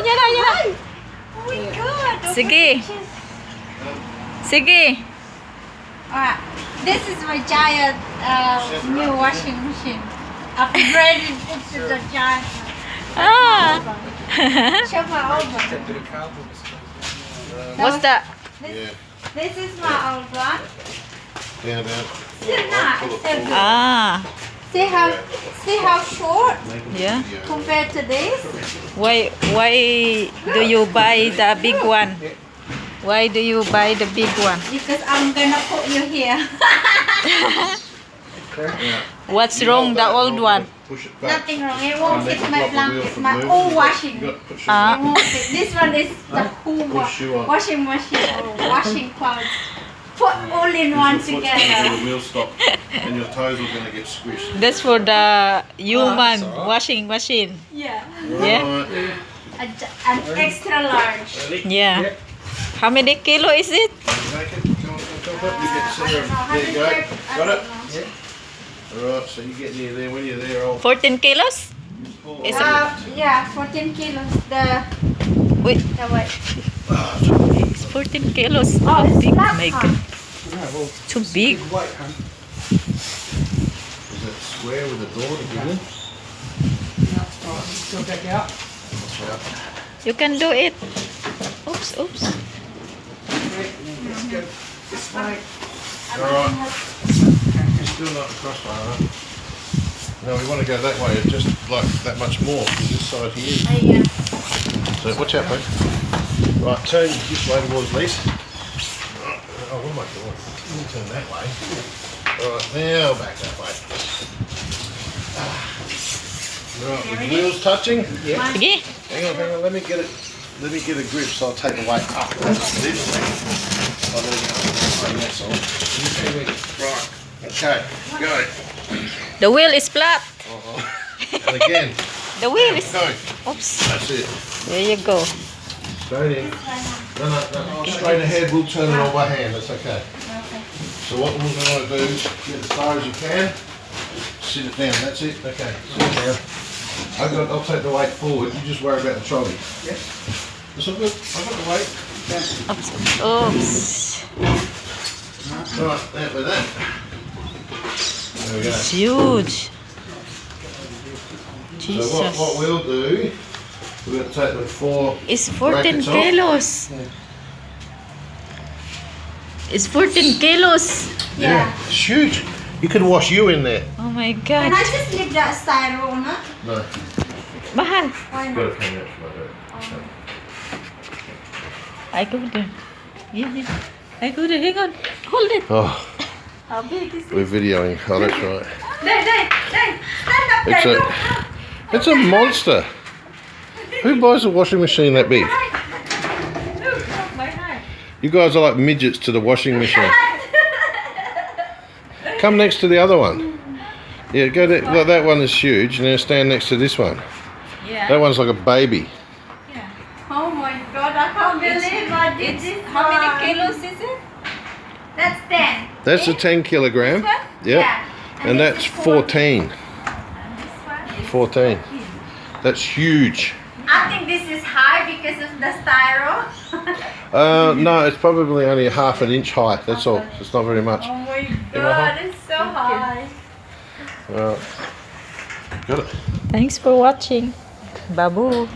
yan na, yan na. Oh my God. Sige. Sige. This is my giant new washing machine. Upgraded into the giant. Ah. Show my old one. What's that? This is my old one. Down, down. Still not. Still good. Ah. See how short Yeah. compared to this? Why do you buy the big one? Why do you buy the big one? Because I'm gonna put you here. What's wrong the old one? Push it back. Nothing wrong. It won't fit my Rubber wheel blanket. for My moving. old washing. You got to push it Ah. It won't fit. This one is the whole Push you on. washing machine or washing clothes. Put all in one Use your foot until together. the wheel stop, and your toes are going to get squished. That's for the human washing machine. Yeah. Yeah. Alright. An extra large. Yeah. How many kilo is it? Make it. Come on, come up. You get the center of it. There you go. Got it? Alright, so you get near there. When you're there, I'll 14 kilos? pull Is it. it- Yeah, 14 kilos. Wait, The weight. it's 14 kilos. Oh, How it's big? flat, My huh? God. Too big. Is it square with the door to begin? Go back out. Watch out. You can do it. Oops, oops. Let's go this way. Alright. You're still not across far enough. No, we want to go that way, just like that much more. This side here. Yeah. So watch out, folks. Right, turn this way towards Lise. Right. Oh, what am I doing? Let me turn that way. Right, now back that way. Right, with the wheels touching. Sige. Hang on, let me get it. Let me get a grip so I'll take the weight up. This. Oh, there we go. That's all. Right, okay, go. The wheel is flat. And again, The wheel is... go. Oops. That's it. There you go. Straight in. No. Straight ahead, we'll turn it all by hand, that's okay. So what we're going to do is get as far as you can, sit it down, that's it, okay, sit it down. I'll take the weight forward, you just worry about the trolley. Yep. It's all good, I've got the weight. Oops. Oops. Right, that with that. There we go. It's huge. So what Jesus. we'll do, we're going to take the 4 It's 14 brackets off. kilos. It's 14 kilos. Yeah, it's huge. You could wash you in there. Oh my Can God. I just leave that styro on it? No, Mahal. Why got not? to come out like that. I go there. Yeah. I go there. Hang on. Hold it. Oh, How big is it? we're videoing. Oh, that's right. There. Stand up It's there. a, it's a monster. Who buys a washing machine that big? You guys are like midgets to the washing machine. Come next to the other one. Yeah, go there. Well, that one is huge. Now stand next to this one. Yeah. That one's like a baby. Oh my God, I can't believe I did this. How many one. kilos is it? That's 10. That's a 10 kilogram. This one? Yep. Yeah. And this that's is 14. And this one is 14. That's huge. I think this is high because of the styro. No, it's probably only a half an inch high. That's all. It's not very much. Oh my Am I God, it's so high. Got it. Thanks for watching. Babu.